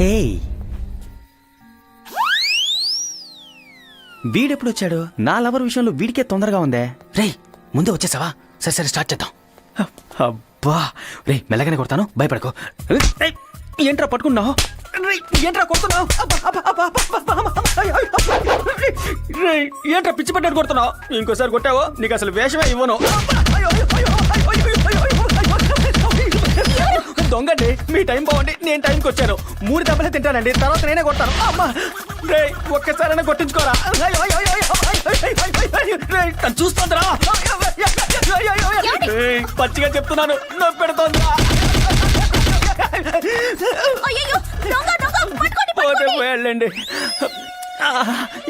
హే, వీడెప్పుడు వచ్చాడు? నా లవర్ విషయంలో వీడికే తొందరగా ఉందే. రేయ్, ముందే వచ్చేసావా? సరే సరే, స్టార్ట్ చేద్దాం. అబ్బా, రే మెల్లగానే కొడతాను, భయపడకు. రేయ్, ఏంట్రా పట్టుకున్నావు? ఏంట్రా కొడుతున్నావు? రేయ్, ఏంట్రా పిచ్చి పట్టాడు కొడుతున్నావు? ఇంకోసారి కొట్టావో నీకు అసలు వేషమే ఇవ్వను. దొంగండి, మీ టైం బాగుండి నేను టైంకి వచ్చాను. 3 దెబ్బలే తింటానండి, తర్వాత నేనే కొడతాను. అమ్మా, రే ఒక్కసారైనా కొట్టించుకోరా. చూస్తుందిరా, పచ్చిగా చెప్తున్నాను, నొప్పి పెడుతోందిరా. పోతే పోయాళ్ళండి.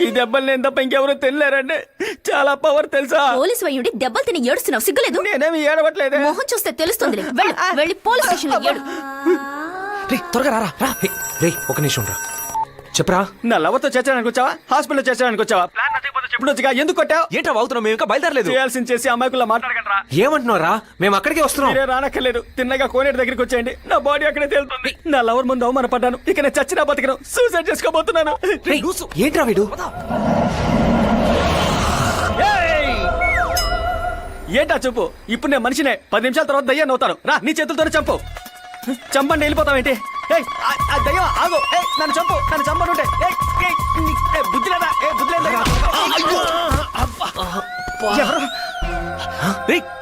ఈ దెబ్బలు నేను తప్ప ఇంకెవరూ తినలేరండి. చాలా పవర్ తెలుసా? పోలీసు అయ్యుండి దెబ్బలు తిని ఏడుస్తున్నావు, సిగ్గులేదు? నేనేమి ఏడవట్లేదు. మొహం చూస్తే తెలుస్తుంది. వెళ్ళి పోలీస్ స్టేషన్ లో ఏడు. త్వరగా రా రా. రే, ఒక నిమిషం రా, చెప్పరా. నా లవర్తో చేర్చడానికి వచ్చావా? హాస్పిటల్లో చేర్చడానికి వచ్చావా? ప్లాన్ నచ్చకపోతే చెప్పు. ఎందుకు కొట్టావు? ఏంట్రా వాగుతున్నావు? మేము ఇంకా బయలుదేరలేదు. చేయాల్సింది చేసి అమ్మాయికుల్లా మాట్లాడగలరా? ఏమంటున్నావు రా? మేము అక్కడికే వస్తున్నాం. మీరే రానక్కర్లేదు, తిన్నగా కోనేటి దగ్గరికి వచ్చేయండి. నా బాడీ అక్కడే తేలుతుంది. నా లవర్ ముందు అవమానపడ్డాను, ఇక నేను చచ్చినా బతికను. సూసైడ్ చేసుకోబోతున్నాను. ఏంట్రా వీడు? ఏంటా చెప్పు? ఇప్పుడు నేను మనిషినే, 10 నిమిషాల తర్వాత దయ్యాన్ని అవుతాను. రా, నీ చేతులతోనే చంపు. చంపండి, వెళ్ళిపోతావేంటి? దయ్యం ఆగు, నన్ను చంపు, నన్ను చంపనుంటే. బుద్ధి లేదా? బుద్ధి లేదా?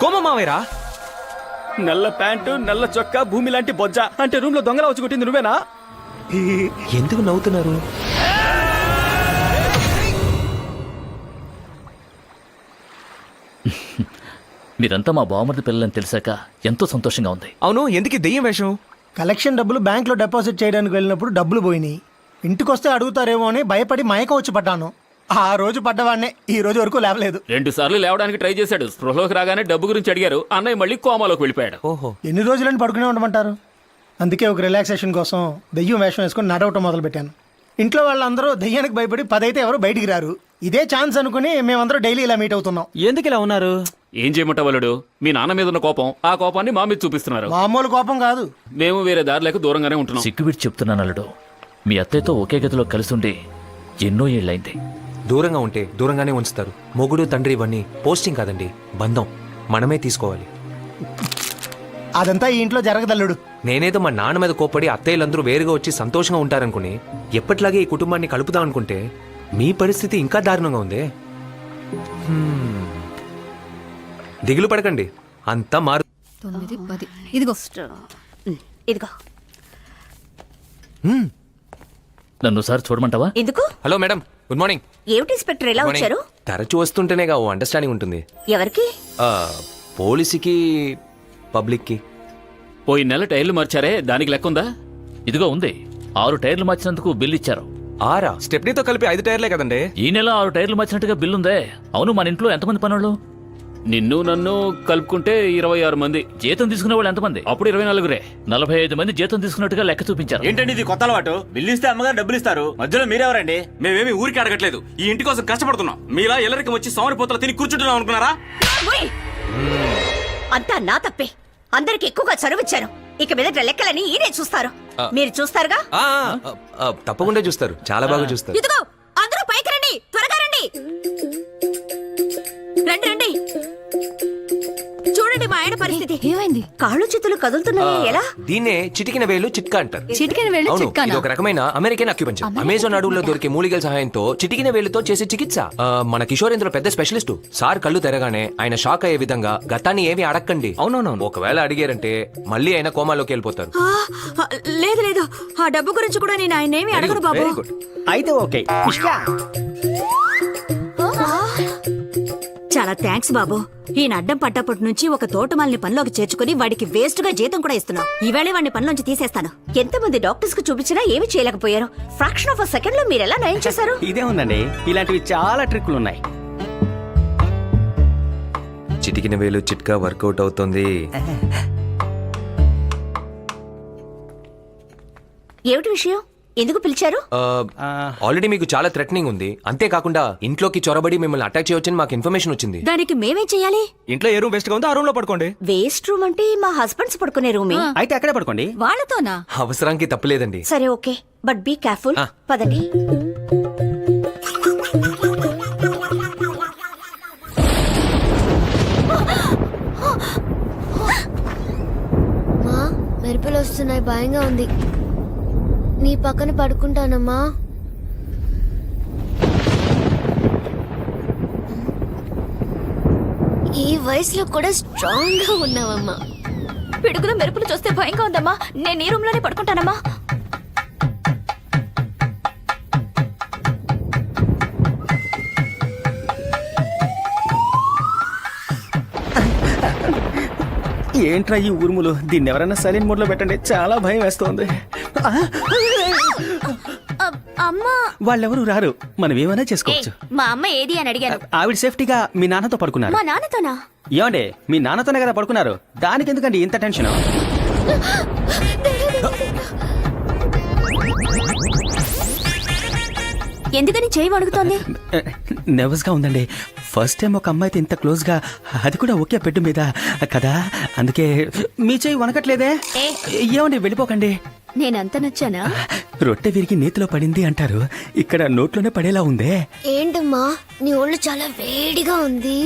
కోమమావేరా? నల్ల ప్యాంటు, నల్ల చొక్కా, భూమి లాంటి బొజ్జ. అంటే రూమ్ లో దొంగలా వచ్చి కొట్టింది నువ్వేనా? ఎందుకు నవ్వుతున్నారు? మీరంతా మా బావమరిది పిల్లలని తెలిసాక ఎంతో సంతోషంగా ఉంది. అవును, ఎందుకు దెయ్యం వేషం? కలెక్షన్ డబ్బులు బ్యాంక్లో డిపాజిట్ చేయడానికి వెళ్ళినప్పుడు డబ్బులు పోయినాయి. ఇంటికొస్తే అడుగుతారేమో అని భయపడి మయకం వచ్చి పడ్డాను. ఆ రోజు పడ్డవాడినే, ఈ రోజు వరకు లేవలేదు. 2 సార్లు లేవడానికి ట్రై చేశాడు. స్పృహలోకి రాగానే డబ్బు గురించి అడిగారు. అన్నయ్య మళ్ళీ కోమాలోకి వెళ్ళిపోయాడు. ఓహో, ఎన్ని రోజులని పడుకునే ఉండమంటారు? అందుకే ఒక రిలాక్సేషన్ కోసం దెయ్యం వేషం వేసుకుని నడవటం మొదలు పెట్టాను. ఇంట్లో వాళ్ళందరూ దెయ్యానికి భయపడి 10 అయితే ఎవరు బయటికి రారు. ఇదే ఛాన్స్ అనుకుని మేమందరూ డైలీ ఇలా మీట్ అవుతున్నాం. ఎందుకు ఇలా ఉన్నారు? ఏం చేయమంటావు అల్లుడు? మీ నాన్న మీద ఉన్న కోపం, ఆ కోపాన్ని మా మీద చూపిస్తున్నారు. మామూలు కోపం కాదు. మేము వేరే దారి లేక దూరంగానే ఉంటున్నాం. సిగ్గువిడి చెప్తున్నాను అల్లుడు, మీ అత్తయ్యతో ఒకే గదిలో కలిసుండి ఎన్నో ఏళ్ళైంది. దూరంగా ఉంటే దూరంగానే ఉంచుతారు. మొగుడు తండ్రి ఇవన్నీ పోస్టింగ్ కాదండి, బంధం. మనమే తీసుకోవాలి. అదంతా ఈ ఇంట్లో జరగదల్లుడు. నేనేదో మా నాన్న మీద కోప్పడి అత్తయ్యలందరూ వేరుగా వచ్చి సంతోషంగా ఉంటారనుకుని ఎప్పట్లాగే ఈ కుటుంబాన్ని కలుపుదాం అనుకుంటే మీ పరిస్థితి ఇంకా దారుణంగా ఉంది. దిగులు పడకండి, అంతా మారు. 9, 10. ఇదిగో ఇదిగో. నన్ను సార్ చూడమంటావా? ఎందుకు? Hello madam, good morning. ఏమిటి ఇన్స్పెక్టర్ ఇలా వచ్చారు? తరచూ వస్తుంటేనేగా ఓ అండర్స్టాండింగ్ ఉంటుంది. ఎవరికి? పోలీసుకి, పబ్లిక్కి. పోయిన నెల టైర్లు మార్చారే, దానికి లెక్క ఉందా? ఇదిగో ఉంది. 6 టైర్లు మార్చినందుకు బిల్లు ఇచ్చారు. 6? స్టెప్నీతో కలిపి 5 టైర్లే కదండి. ఈ నెల 6 టైర్లు మార్చినట్టుగా బిల్లుందే. అవును, మన ఇంట్లో ఎంతమంది పనులు? నిన్ను నన్ను కలుపుకుంటే 26 మంది. జీతం తీసుకునే వాళ్ళు ఎంతమంది? అప్పుడు 24రే. 45 మంది జీతం తీసుకున్నట్టుగా లెక్క చూపించారు. ఏంటండి ఇది కొత్త అలవాటు? బిల్లు ఇస్తే అమ్మగారు డబ్బులు ఇస్తారు, మధ్యలో మీరెవరండి? మేమేమి ఊరికి అడగట్లేదు, ఈ ఇంటి కోసం కష్టపడుతున్నాం. మీలా ఎల్లరికి వచ్చి సోమరిపోతలు తిని కూర్చుంటున్నాం అనుకున్నారా? అంతా నా తప్పే. అందరికి ఎక్కువగా చనువిచ్చాను. ఇక మీదట లెక్కలని ఈయనే చూస్తారు. మీరు చూస్తారుగా? తప్పకుండా చూస్తారు, చాలా బాగా చూస్తారు. ఇదిగో, అందరూ పైకి రండి, త్వరగా రండి. రండి రండి. చూడండి మా ఆయన పరిస్థితి. ఏమైంది? కాళ్ళు చేతులు కదులుతున్నాయి. ఎలా? దీన్నే చిటికిన వేలు చిట్కా అంటారు. చిటికిన వేలు అవును, చిట్కానా? ఇది ఒక రకమైన అమెరికన్ అక్యుపంచర్. అమెజాన్ అడవుల్లో దొరికే మూలికల సహాయంతో చిటికిన వేలుతో చేసే చికిత్స. మన కిషోర్ ఇందులో పెద్ద స్పెషలిస్ట్. సార్ కళ్ళు తెరగానే ఆయన షాక్ అయ్యే విధంగా గతాన్ని ఏమి అడగండి. అవునవును, ఒకవేళ అడిగారంటే మళ్ళీ ఆయన కోమాలోకి వెళ్ళిపోతారు. లేదు లేదు, ఆ డబ్బు గురించి కూడా నేను ఆయన ఏమి అడగను బాబు. Very good. అయితే ఓకే. చాలా థ్యాంక్స్ బాబు. ఈయన అడ్డం పట్టప్పటి నుంచి ఒక తోటమాలిని పనిలోకి చేర్చుకుని వాడికి వేస్ట్ గా జీతం కూడా ఇస్తున్నాం. ఈవేళ వాడిని పనిలోంచి తీసేస్తాను. ఎంతమంది డాక్టర్స్ కు చూపించినా ఏమి చేయలేకపోయారు. ఫ్రాక్షన్ ఆఫ్ సెకండ్ లో మీరు ఎలా నయం చేశారు? ఇదే ఉందండి, ఇలాంటివి చాలా ట్రిక్లు ఉన్నాయి. చిటికిన వేలు చిట్కా వర్కౌట్ అవుతుంది. ఏమిటి విషయం? ఎందుకు పిలిచారు? ఆల్రెడీ మీకు చాలా థ్రెటనింగ్ ఉంది. అంతేకాకుండా ఇంట్లోకి చొరబడి మిమ్మల్ని అటాక్ చేయొచ్చని మాకు ఇన్ఫర్మేషన్ వచ్చింది. దానికి మేమేం చెయ్యాలి? ఇంట్లో ఏ రూమ్ బెస్ట్ గా ఉందో ఆ రూమ్ లో పడుకోండి. వేస్ట్ రూమ్ అంటే మా హస్బెండ్స్ పడుకునే రూమే. అయితే అక్కడే పడుకోండి. వాళ్ళతోనా? అవసరానికి తప్పలేదండి. సరే okay, but be careful. Ah. పదండి. మా మెరుపులు వస్తున్నాయి, భయంగా ఉంది. నీ పక్కన పడుకుంటానమ్మా. ఈ వయసులో కూడా స్ట్రాంగ్ గా ఉన్నావమ్మా. పిడుగులు మెరుపులు చూస్తే భయంగా ఉందమ్మా. నేను ఈ రూమ్ లోనే పడుకుంటానమ్మా. ఏంట్రా ఈ ఊర్ములు? దీన్ని ఎవరైనా సైలెంట్ మోడ్ లో పెట్టండి, చాలా భయం వేస్తోంది. అమ్మా, వాళ్ళెవరు రారు, మనం ఏమైనా చేసుకోవచ్చు. మా అమ్మ ఏది అని అడిగాను. ఆవిడ సేఫ్టీగా మీ నాన్నతో పడుకున్నారు. మా నాన్నతోనా? ఏమండి, మీ నాన్నతోనే కదా పడుకున్నారు, దానికి ఎందుకండి ఇంత టెన్షన్? ఎందుకని చేయి వణుకుతోంది? నర్వస్ గా ఉందండి. ఫస్ట్ టైం ఒక అమ్మాయితో ఇంత క్లోజ్ గా, అది కూడా ఒకే బెడ్ మీద కదా, అందుకే మీ చేయి వనకట్లేదే. ఏమండి, వెళ్ళిపోకండి. నేనంత నచ్చానా? రొట్టె విరిగి నేతిలో పడింది అంటారు, ఇక్కడ నోట్లోనే పడేలా ఉందే. ఏంటమ్మా నీ ఒళ్ళు చాలా వేడిగా ఉంది.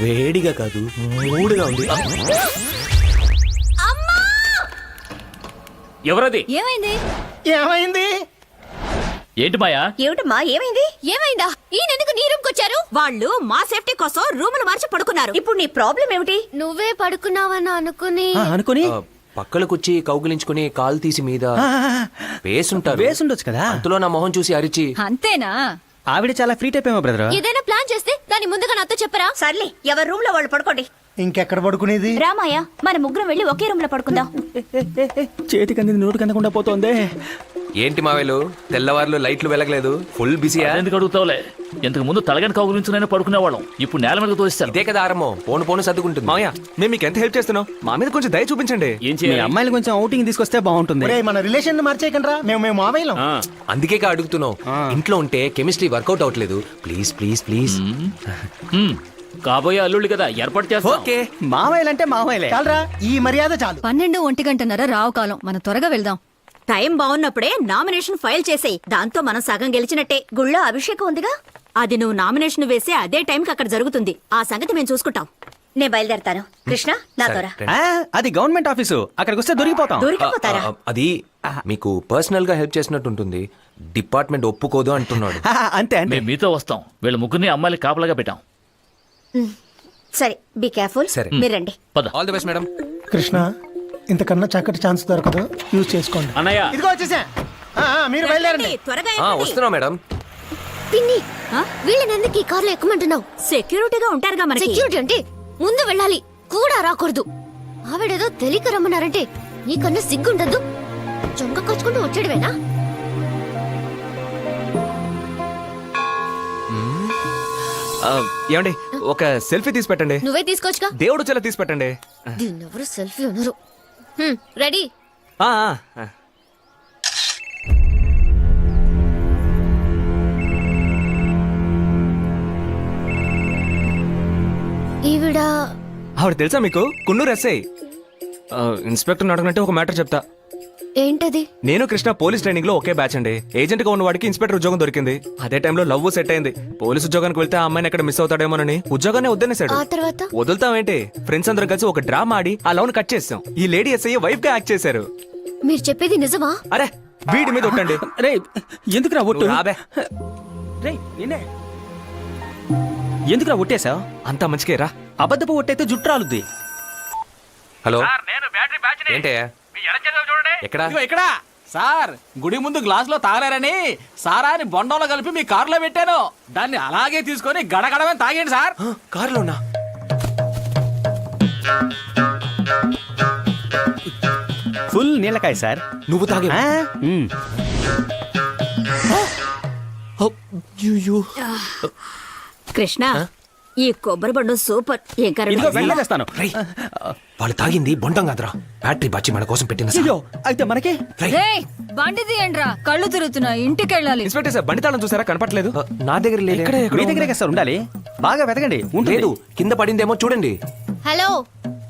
వేడిగా కాదు, మూడుగా ఉంది. ఎవరది? ఏమైంది? ఏమైంది? ఏంటి మాయా? ఏమిటమ్మా, ఏమైంది? ఏమైందా? ఈయన ఎందుకు నీ రూమ్ కొచ్చారు? వాళ్ళు మా సేఫ్టీ కోసం రూములు మార్చి పడుకున్నారు. ఇప్పుడు నీ ప్రాబ్లం ఏమిటి? నువ్వే పడుకున్నావని అనుకుని అనుకుని పక్కలకొచ్చి కౌగిలించుకుని కాలు తీసి మీద వేసుంటారు. వేసుండొచ్చు కదా. అంతలో నా మొహం చూసి అరిచి, అంతేనా? ఆవిడ చాలా ఫ్రీ టైప్ ఏమో బ్రదర్. ఏదైనా ప్లాన్ చేస్తే దాన్ని ముందుగా నాతో చెప్పరా? సర్లే, ఎవరి రూమ్ లో వాళ్ళు పడుకోండి. ఇంకెక్కడ పడుకునేది? రామాయ, మన ముగ్గురం వెళ్ళి ఒకే రూమ్ లో పడుకుందాం. చేతికి అందింది నోటికి అందకుండా పోతోందే. ఏంటి మావేలు తెల్లవారులు లైట్లు వెలగలేదు, ఫుల్ బిజీయా? ఎందుకు అడుగుతావులే? ఇంతకు ముందు తలగని కౌగులించునైనా పడుకునేవాళ్ళం, ఇప్పుడు నేల మీద తోయిస్తాను. ఇదే కదా ఆరంభం, పోను పోను సర్దుకుంటుంది. మామయ్య, మేము మీకు ఎంత హెల్ప్ చేస్తున్నాం, మా మీద కొంచెం దయ చూపించండి. ఏం మీ చేయాలి? అమ్మాయిలు కొంచెం అవుటింగ్ తీసుకొస్తే బాగుంటుంది. ఒరేయ్, మన రిలేషన్ మార్చేయకండి. మేము మావయ్యలం. అందుకే అడుగుతున్నావు. ఇంట్లో ఉంటే కెమిస్ట్రీ వర్కౌట్ అవట్లేదు. Please please please. కాబోయే అల్లుళ్ళు కదా, ఏర్పాటు చేస్తాం. ఓకే, మామయ్యలంటే మామయ్యలే. చాలరా, ఈ మర్యాద చాలు. 12-1 రావు కాలం, మనం త్వరగా వెళ్దాం. టైం బాగున్నప్పుడే నామినేషన్ ఫైల్ చేసేయ్. దాంతో మనం సగం గెలిచినట్టే. గుళ్ళో అభిషేకం ఉందిగా, అది నువ్వు నామినేషన్ వేసే అదే టైంకి అక్కడ జరుగుతుంది. ఆ సంగతి మేము చూసుకుంటాం. నేను బయలుదేరతాను. కృష్ణ, నాతోరా. అది గవర్నమెంట్ ఆఫీసు, అక్కడికి వస్తే దొరికిపోతాం. దొరికిపోతారా? అది మీకు పర్సనల్ గా హెల్ప్ చేసినట్టు ఉంటుంది. డిపార్ట్మెంట్ ఒప్పుకోదు అంటున్నాడు. అంతే అంతే. మేము మీతో వస్తాం. వీళ్ళ ముగ్గురిని అమ్మాయిలు కాపలాగా పెట్టాం. సరే, బీ కేర్ఫుల్. సరే. మీరు రండి. పద. All the best madam. Krishna, ఇంతకన్నా చక్కటి ఛాన్స్ దొరకదు, యూజ్ చేసుకోండి. అన్నయ్య, ఇదిగో వచ్చేసా. మీరు బయలుదేరండి. త్వరగా వస్తున్నా మేడం. పిన్ని, వీళ్ళని ఎందుకు ఈ కార్లో ఎక్కమంటున్నావు? సెక్యూరిటీగా ఉంటారుగా మనకి. సెక్యూరిటీ అంటే ముందు వెళ్ళాలి, కూడా రాకూడదు. ఆవిడేదో తెలియక రమ్మన్నారంటే నీకన్నా సిగ్గుండద్దు. చొంక కచ్చుకుంటూ వచ్చాడువేనా? ఏమండి, ఒక సెల్ఫీ తీసి పెట్టండి. నువ్వే తీసుకోవచ్చుగా. దేవుడు చెల్ల తీసి పెట్టండి. దీన్నెవరు సెల్ఫీ అనరు. రెడీ? ఆ, ఈవిడ ఆవిడ తెలుసా మీకు? కున్నూరు ఎస్ఐ. ఇన్స్పెక్టర్ అడగనంటే ఒక మ్యాటర్ చెప్తా. ఏంటది? నేను కృష్ణ పోలీస్ ట్రైనింగ్ లో ఒకే బ్యాచ్ అండి. ఏజెంట్ గా ఉన్న వాడికి ఇన్స్పెక్టర్ ఉద్యోగం దొరికింది. అదే టైంలో లవ్ సెట్ అయింది. పోలీస్ ఉద్యోగానికి వెళ్తే ఆ అమ్మాయిని ఎక్కడ మిస్ అవుతాడేమోనని ఉద్యోగాన్ని వద్దనేసాడు. ఆ తర్వాత వదులుతామేంటి, ఫ్రెండ్స్ అందరం కలిసి ఒక డ్రామా ఆడి ఆ లవ్ ని కట్ చేసాం. ఈ లేడీ ఎస్ఐ వైఫ్ గా యాక్ట్ చేశారు. మీరు చెప్పేది నిజమా? అరే, వీడి మీద ఒట్టండి. రే, ఎందుకురా ఒట్టు? నువ్వు రాబే. రే, నిన్నే ఎందుకురా ఒట్టేశావు? అంతా మంచికే రా. అబద్ధపు ఒట్టయితే జుట్టు రాలుద్ది. హలో, ఏంటే ఎక్కడ? ఇక్కడ సార్, గుడి ముందు గ్లాస్ లో తాగలేరని సారాని బొండంలో కలిపి మీ కారులో పెట్టాను. దాన్ని అలాగే తీసుకొని గడగడమే తాగండి సార్. కారులోనా? ఫుల్ నీళ్ళకాయ సార్. నువ్వు తాగే? కృష్ణ, ఈ కొబ్బరి బండు సూపర్. ఏం ఇదిగో వెంటనే తెస్తాను. వాళ్ళు తాగింది బొండం కాదురా, బ్యాటరీ బచ్చి మన కోసం పెట్టిన అయ్యో, అయితే మనకి బండి తీయండిరా, కళ్ళు తిరుగుతున్నా, ఇంటికి వెళ్ళాలి. ఇన్స్పెక్టర్ సార్, బండి తాళం చూసారా? కనపట్లేదు. నా దగ్గర లేదు. మీ దగ్గరే సార్ ఉండాలి. బాగా వెతకండి. ఉంటుంది. లేదు, కింద పడిందేమో చూడండి. హలో,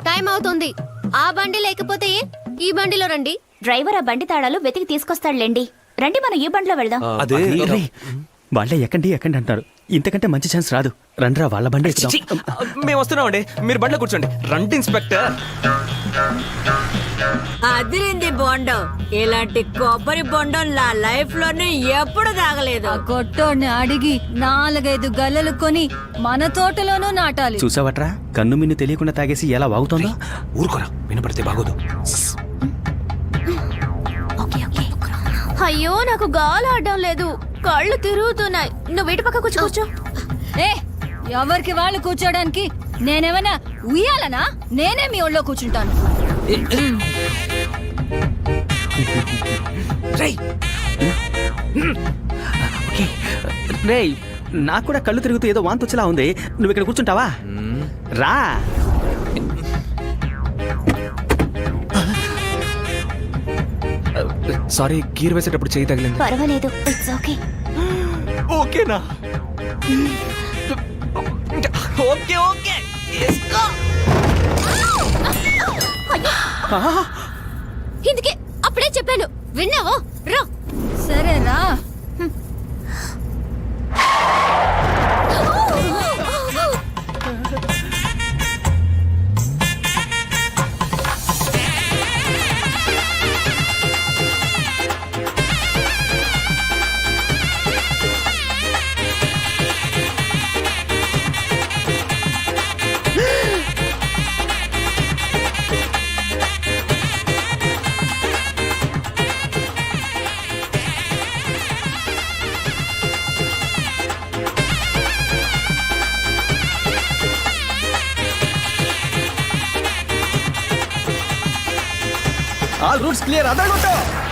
టైం అవుతుంది. ఆ బండి లేకపోతే ఈ బండిలో రండి. డ్రైవర్ ఆ బండి తాళాలు వెతికి తీసుకొస్తాడులేండి. రండి మనం ఈ బండిలో వెళ్దాం. అదే రేయ్, వాళ్ళే ఎక్కండి ఎక్కండి అంటారు. ఇంతకంటే మంచి ఛాన్స్ రాదు. రండ్రా వాళ్ళ బండి ఎక్కుదాం. మేము వస్తున్నామండి, మీరు బండ్లో కూర్చోండి. రండి ఇన్స్పెక్టర్. అదిరింది బొండం. ఇలాంటి కొబ్బరి బొండం నా లైఫ్ లోనే ఎప్పుడు తాగలేదు. ఆ కొట్టోడిని అడిగి 4-5 గల్లలు కొని మన తోటలోనూ నాటాలి. చూసావట్రా, కన్ను మిన్ను తెలియకుండా తాగేసి ఎలా వాగుతోందో. ఊరుకోరా, వినపడితే బాగోదు. అయ్యో నాకు గాలి ఆడడం లేదు, కళ్ళు తిరుగుతున్నాయి. నువ్వు ఇటు పక్క కూర్చో. ఏ ఎవరికి వాళ్ళు కూర్చోడానికి నేనేమన్నా ఉయ్యాలనా? నేనే మీ ఒళ్ళో కూర్చుంటాను. రేయ్, నాకు కూడా కళ్ళు తిరుగుతూ ఏదో వాంతి వచ్చేలా ఉంది. నువ్వు ఇక్కడ కూర్చుంటావా? రా. సారీ, గీర్ వేసేటప్పుడు చేయి తగిలింది. పర్వాలేదు, ఇట్స్ ఓకే. ఓకేనా? Okay okay. ఇందుకే అప్పుడే చెప్పాను, విన్నావో? రా. సరేరా. All roots clear. అదే